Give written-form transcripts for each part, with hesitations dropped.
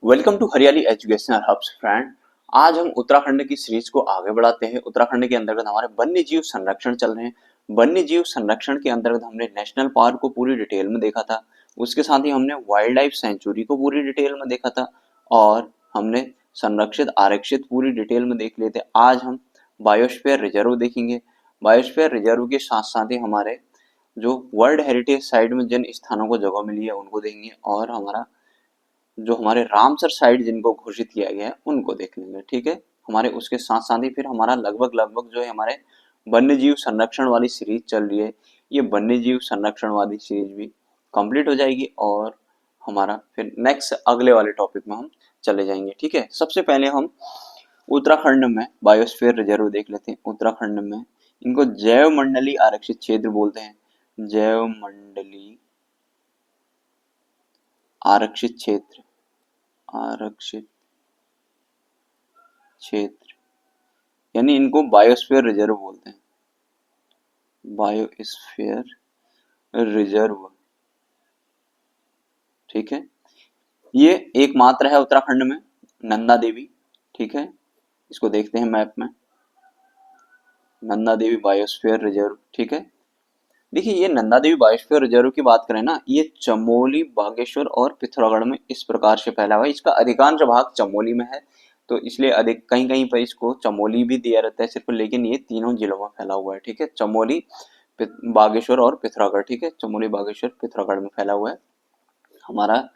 Welcome to हरियाली educational hubs friend. आज हम उत्तराखंड की सीरीज को आगे बढ़ाते हैं। उत्तराखंड के अंतर्गत हमारे वन्य जीव संरक्षण चल रहे हैं। वन्य जीव संरक्षण के अंतर्गत हमने नेशनल पार्क को पूरी डिटेल में देखा था, उसके साथ ही हमने वाइल्ड लाइफ सेंचुरी को पूरी डिटेल में देखा था और हमने संरक्षित आरक्षित पूरी डिटेल में देख लिए थे। आज हम बायोस्फीयर रिजर्व देखेंगे। बायोस्फीयर रिजर्व के साथ साथ ही हमारे जो वर्ल्ड हेरिटेज साइट में जिन स्थानों को जगह मिली है उनको देखेंगे और जो हमारे रामसर साइट जिनको घोषित किया गया है उनको देख लेंगे। ठीक है, हमारे उसके साथ साथ ही फिर हमारा लगभग लगभग जो है हमारे वन्य जीव संरक्षण वाली सीरीज चल रही है, ये वन्य जीव संरक्षण वाली सीरीज भी कंप्लीट हो जाएगी और हमारा फिर नेक्स्ट अगले वाले टॉपिक में हम चले जाएंगे। ठीक है, सबसे पहले हम उत्तराखंड में बायोस्फीयर रिजर्व देख लेते हैं। उत्तराखंड में इनको जैव मंडली आरक्षित क्षेत्र बोलते हैं। जैव मंडली आरक्षित क्षेत्र, आरक्षित क्षेत्र यानी इनको बायोस्फीयर रिजर्व बोलते हैं। बायोस्फीयर रिजर्व, ठीक है। ये एकमात्र है उत्तराखंड में, नंदा देवी। ठीक है, इसको देखते हैं मैप में, नंदा देवी बायोस्फीयर रिजर्व। ठीक है, देखिए ये नंदा देवी बायोस्फीयर रिजर्व की बात करें ना, ये चमोली, बागेश्वर और पिथौरागढ़ में इस प्रकार से फैला हुआ है। इसका अधिकांश भाग चमोली में है, तो इसलिए अधिक कहीं कहीं पर इसको चमोली भी दिया रहता है सिर्फ, लेकिन ये तीनों जिलों में फैला हुआ है। ठीक है, चमोली, बागेश्वर और पिथौरागढ़। ठीक है, चमोली, बागेश्वर, पिथौरागढ़ में फैला हुआ है हमारा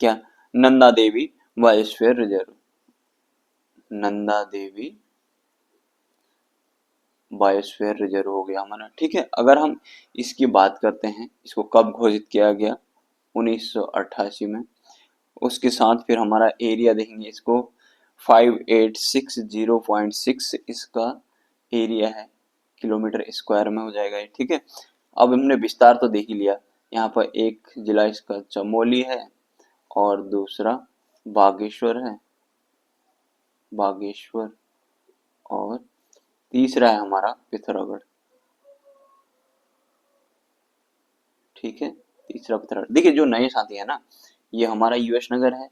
क्या, Nanda Devi biosphere reserve. Nanda Devi biosphere reserve हो गया हमारा। ठीक है, अगर हम इसकी बात करते हैं, इसको कब घोषित किया गया, 1988 में। उसके साथ फिर हमारा एरिया देखेंगे, इसको 5860.6 इसका एरिया है, किलोमीटर स्क्वायर में हो जाएगा ये। ठीक है, अब हमने विस्तार तो देख ही लिया। यहाँ पर एक जिला इसका चमोली है और दूसरा बागेश्वर है, बागेश्वर, और तीसरा है हमारा पिथौरागढ़। ठीक है, तीसरा पिथौरागढ़। देखिए जो नए साथी है ना, ये हमारा यूएस नगर है,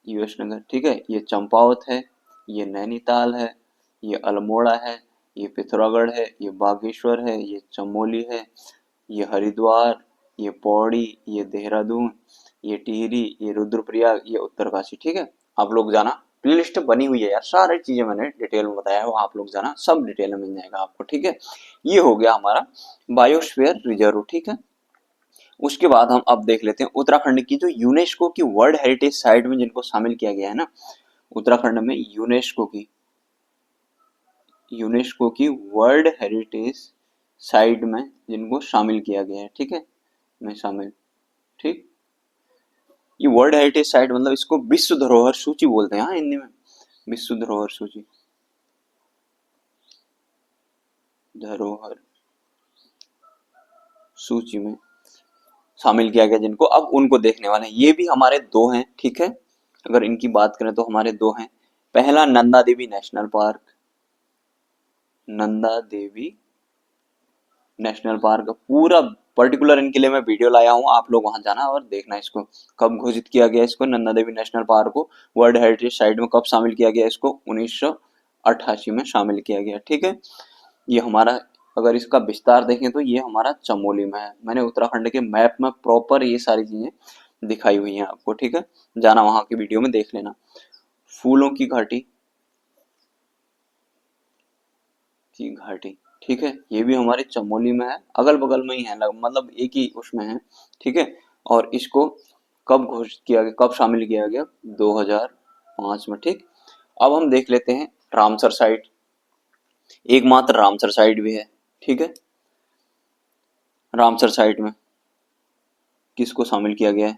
यूएस नगर। ठीक है, ये चंपावत है, ये नैनीताल है, ये अल्मोड़ा है, ये पिथौरागढ़ है, ये बागेश्वर है, ये चमोली है, ये हरिद्वार, ये पौड़ी, ये देहरादून, ये टिहरी, ये रुद्रप्रयाग, ये उत्तरकाशी। ठीक है, आप लोग जाना, प्ले लिस्ट बनी हुई है यार, सारी चीजें मैंने डिटेल में बताया है, वो आप लोग जाना, सब डिटेल में मिल जाएगा आपको। ठीक है, ये हो गया हमारा बायोस्फीयर रिजर्व। ठीक है, उसके बाद हम अब देख लेते हैं उत्तराखंड की जो यूनेस्को की वर्ल्ड हेरिटेज साइट में जिनको शामिल किया गया है ना, उत्तराखंड में यूनेस्को की वर्ल्ड हेरिटेज साइट में जिनको शामिल किया गया है। ठीक है, में शामिल, ठीक, ये वर्ल्ड हेरिटेज साइट मतलब इसको विश्व धरोहर सूची बोलते हैं, हाँ हिंदी में विश्व धरोहर सूची, धरोहर सूची में शामिल किया गया जिनको, अब उनको देखने वाले हैं। ये भी हमारे दो हैं। ठीक है, अगर इनकी बात करें तो हमारे दो हैं। पहला Nanda Devi national park, Nanda Devi national park पूरा पर्टिकुलर इनके लिए मैं वीडियो लाया हूँ, आप लोग वहां जाना और देखना इसको कब घोषित किया गया, इसको नंदा देवी नेशनल पार्क को वर्ल्ड हेरिटेज साइट में कब शामिल किया गया, इसको 1988 में शामिल किया गया। ठीक है, ये हमारा, अगर इसका विस्तार देखें तो ये हमारा चमोली में है। मैंने उत्तराखंड के मैप में प्रॉपर ये सारी चीजें दिखाई हुई हैं आपको। ठीक है, जाना वहां की वीडियो में देख लेना। फूलों की घाटी, की घाटी, ठीक है, ये भी हमारे चमोली में है, अगल बगल में ही है, मतलब एक ही उसमें है। ठीक है, और इसको कब घोषित किया गया, कब शामिल किया गया, 2005 में। ठीक, अब हम देख लेते हैं रामसर साइट, एकमात्र रामसर साइट भी है। ठीक है, रामसर साइट में किसको शामिल किया गया है,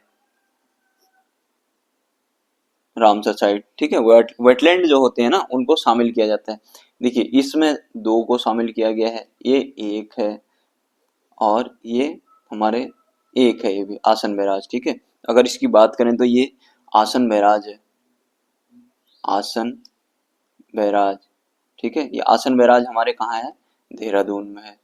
रामसर साइट। ठीक है, वेटलैंड जो होते हैं ना उनको शामिल किया जाता है। देखिए इसमें दो को शामिल किया गया है, ये एक है और ये हमारे एक है, ये भी आसन बैराज। ठीक है, अगर इसकी बात करें तो ये आसन बैराज है, आसन बैराज। ठीक है, ये आसन बैराज हमारे कहाँ है, देहरादून में है।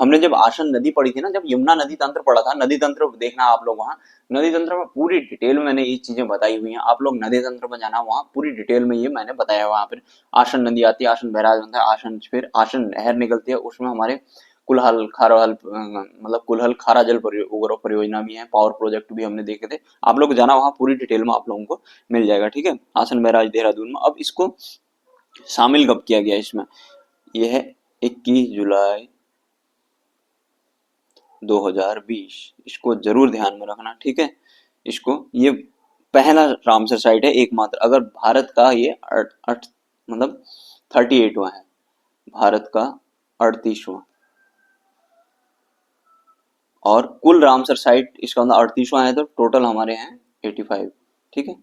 हमने जब आशन नदी पढ़ी थी ना, जब यमुना नदी तंत्र पढ़ा था, नदी तंत्र देखना आप लोग वहाँ, नदी तंत्र में पूरी डिटेल में मैंने ये चीजें बताई हुई हैं, आप लोग नदी तंत्र में जाना, वहाँ पूरी डिटेल में ये मैंने बताया। वहाँ पर आशन नदी आती है, आशन बैराज बनता है, आशन फिर आशन नहर निकलती है, उसमें हमारे कुल्हाल खाराहल मतलब कुल्हल खारा जल उपग्रह परियोजना भी है, पावर प्रोजेक्ट भी हमने देखे थे। आप लोग जाना वहाँ, पूरी डिटेल में आप लोगों को मिल जाएगा, ठीक है। आसन बैराज देहरादून में। अब इसको शामिल कब किया गया इसमें, यह है 21 जुलाई 2020, इसको जरूर ध्यान में रखना, ठीक है। इसको ये पहला रामसर साइट है एकमात्र, अगर भारत का ये मतलब 38वां है, भारत का 38वां, और कुल रामसर साइट इसका मतलब 38वां है, तो टोटल हमारे हैं 85, ठीक है।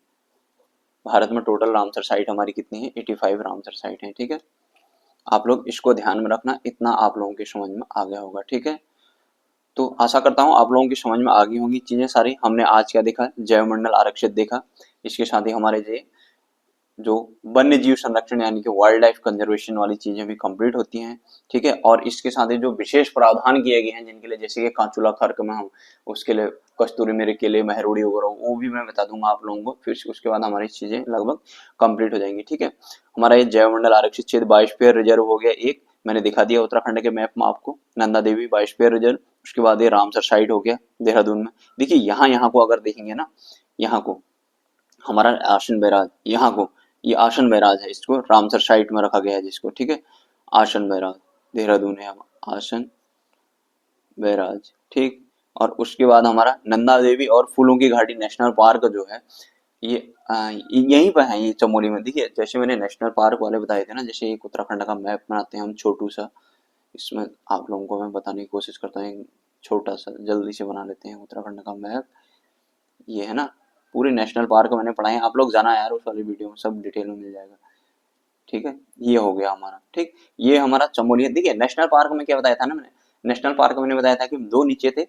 भारत में टोटल रामसर साइट हमारी कितनी है, 85 रामसर साइट है, ठीक है। आप लोग इसको ध्यान में रखना, इतना आप लोगों की समझ में आ गया होगा, ठीक है। तो आशा करता हूँ आप लोगों की समझ में आ गई होंगी चीजें सारी। हमने आज क्या देखा, जैव मंडल आरक्षित देखा, इसके साथ ही हमारे जो वन्य जीव संरक्षण यानी कि वाइल्ड लाइफ कंजर्वेशन वाली चीजें भी कंप्लीट होती हैं, ठीक है। और इसके साथ ही जो विशेष प्रावधान किए गए हैं जिनके लिए, जैसे कि कांचुला खर्क में हम उसके लिए कस्तूरी मेरे के लिए महरोड़ी वगैरह, वो भी मैं बता दूंगा आप लोगों को, फिर उसके बाद हमारी चीजें लगभग कंप्लीट हो जाएंगी, ठीक है। हमारा ये जैव मंडल आरक्षित क्षेत्र बायोस्फीयर रिजर्व हो गया एक, मैंने दिखा दिया उत्तराखंड के मैप में आपको, नंदा देवी बायोस्फीयर रिजर्व। उसके बाद ये रामसर साइट हो गया देहरादून में। देखिए यहाँ को अगर देखेंगे ना, यहाँ को हमारा आशन बैराज, यहाँ को ये आशन बैराज है, इसको रामसर साइट में रखा गया है जिसको, ठीक है। आशन बैराज देहरादून है, आशन बैराज, ठीक। और उसके बाद हमारा नंदा देवी और फूलों की घाटी नेशनल पार्क जो है, ये यहीं पर है, ये चमोली में। देखिए जैसे मैंने नेशनल पार्क वाले बताए थे ना, जैसे एक उत्तराखंड का मैप बनाते हैं हम छोटू सा, इसमें आप लोगों को मैं बताने की कोशिश करता हूँ, छोटा सा जल्दी से बना लेते हैं उत्तराखंड का मैप। ये है ना, पूरे नेशनल पार्क मैंने पढ़ाए हैं, आप लोग जाना यार उस वाली वीडियो में, सब डिटेल में मिल जाएगा, ठीक है। ये हो गया हमारा, ठीक। ये हमारा चमोली है। देखिए नेशनल पार्क में क्या बताया था ना मैंने, नेशनल पार्क में मैंने बताया था कि 2 नीचे थे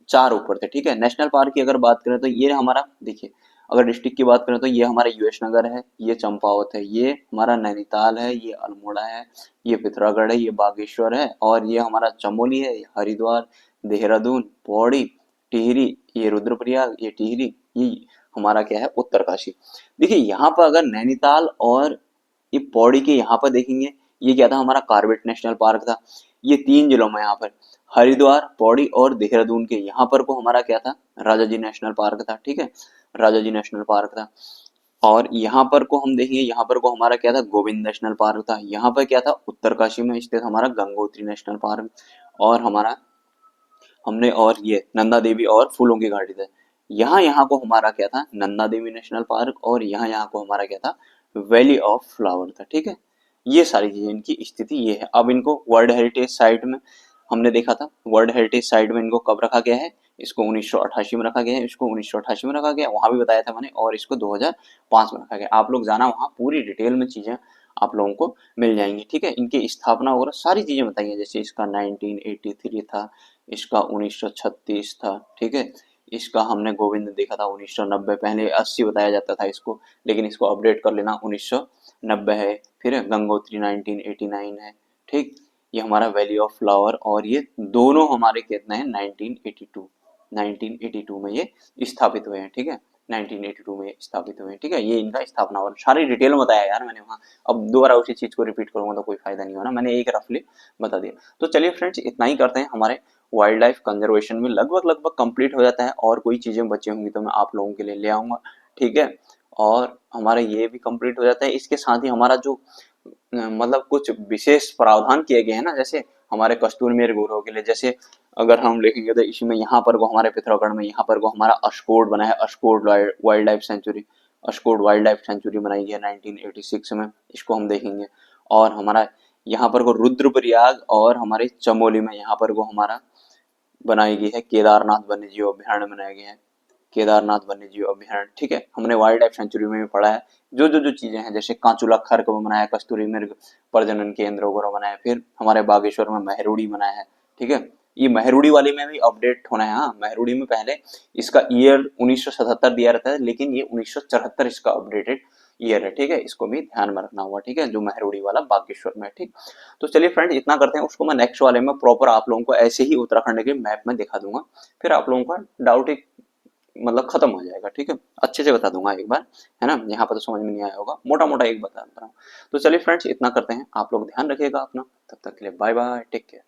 4 ऊपर थे, ठीक है। नेशनल पार्क की अगर बात करें तो ये हमारा, देखिए अगर डिस्ट्रिक्ट की बात करें तो ये हमारा यूएस नगर है, ये चंपावत है, ये हमारा नैनीताल है, ये अल्मोड़ा है, ये पिथौरागढ़ है, ये बागेश्वर है, और ये हमारा चमोली है, हरिद्वार, देहरादून, पौड़ी, टिहरी, ये रुद्रप्रयाग, ये टिहरी, ये हमारा क्या है उत्तरकाशी। देखिए यहाँ पर अगर नैनीताल और ये पौड़ी के यहाँ पर देखेंगे, ये क्या था हमारा कार्बेट नेशनल पार्क था। ये 3 जिलों में यहाँ पर हरिद्वार, पौड़ी और देहरादून के यहाँ पर को हमारा क्या था, राजा जी नेशनल पार्क था, ठीक है। राजा जी नेशनल पार्क था। और यहाँ पर को हम देखेंगे, यहाँ पर को हमारा क्या था, गोविंद नेशनल पार्क था। यहाँ पर क्या था, उत्तरकाशी में स्थित हमारा गंगोत्री नेशनल पार्क, और हमारा हमने और ये नंदा देवी और फूलों की घाटी था। यहाँ को हमारा क्या था, नंदा देवी नेशनल पार्क, और यहाँ को हमारा क्या था, वैली ऑफ फ्लावर था, ठीक है। ये सारी चीजें इनकी स्थिति ये है। अब इनको वर्ल्ड हेरिटेज साइट में हमने देखा था, वर्ल्ड हेरिटेज साइट में इनको कब रखा गया है, इसको 1988 में रखा गया है, इसको 1988 में रखा गया, वहां भी बताया था मैंने, और इसको 2005 में रखा गया। आप लोग जाना वहां, पूरी डिटेल में चीजें आप लोगों को मिल जाएंगी, ठीक है। इनकी स्थापना वगैरह सारी चीजें बताई हैं, जैसे इसका 1983 था, इसका 1936 था, ठीक है। इसका हमने गोविंद देखा था 1990, पहले 80 बताया जाता था इसको, लेकिन इसको अपडेट कर लेना 1990 है। फिर गंगोत्री 1989 है, ठीक। ये हमारा वैली ऑफ फ्लावर, और ये दोनों हमारे कितने हैं, 1982 में ये स्थापित हुए हैं, ठीक है। 1982 में स्थापित हुए हैं, ठीक है। ये इनका स्थापना और सारी डिटेल में बताया यार मैंने वहाँ, अब दोबारा उसी चीज को रिपीट करूंगा तो कोई फायदा नहीं होना, मैंने एक रफली बता दिया। तो चलिए फ्रेंड्स, इतना ही करते हैं, हमारे वाइल्ड लाइफ कंजर्वेशन में लगभग कंप्लीट हो जाता है, और कोई चीजें बची होंगी तो मैं आप लोगों के लिए ले आऊंगा, ठीक है। और हमारा ये भी कंप्लीट हो जाता है। इसके साथ ही हमारा जो मतलब कुछ विशेष प्रावधान किए गए हैं ना, जैसे हमारे कस्तूरी मृगों के लिए, जैसे अगर हम लिखेंगे तो इसमें यहाँ पर को हमारे पिथौरागढ़ में यहाँ पर को हमारा अशकोट बना है, Askot wildlife sanctuary, Askot wildlife sanctuary बनाई गई है 1986 में, इसको हम देखेंगे। और हमारा यहाँ पर को रुद्रप्रयाग और हमारे चमोली में यहाँ पर को हमारा बनाई गई है केदारनाथ वन्यजीव अभ्यारण्य बनाया गया है, केदारनाथ वन्यजीव अभ्यारण्य, ठीक है। हमने वाइल्ड लाइफ सेंचुरी में भी पढ़ा है जो चीजें हैं, जैसे कांचुला खर्क में बनाया, कस्तूरी मृग प्रजनन केंद्र वगैरह बनाया, फिर हमारे बागेश्वर में महरूड़ी बनाया है, ठीक है। ये महरूड़ी वाली में भी अपडेट होना है, हाँ महरूड़ी में पहले इसका ईयर 1977 दिया रहता है, लेकिन ये 1974 इसका अपडेटेड ईयर है, ठीक है, इसको भी ध्यान में रखना होगा, ठीक है, जो महरोड़ी वाला बागेश्वर में है, ठीक। तो चलिए फ्रेंड इतना करते हैं, उसको मैं नेक्स्ट वाले में प्रॉपर आप लोगों को ऐसे ही उत्तराखंड के मैप में दिखा दूंगा, फिर आप लोगों का डाउट एक मतलब खत्म हो जाएगा, ठीक है, अच्छे से बता दूंगा एक बार, है ना, यहाँ पर तो समझ में नहीं आया होगा, मोटा मोटा एक बता रहा हूँ। तो चलिए फ्रेंड्स इतना करते हैं, आप लोग ध्यान रखिएगा अपना, तब तक के लिए बाय बाय, टेक केयर।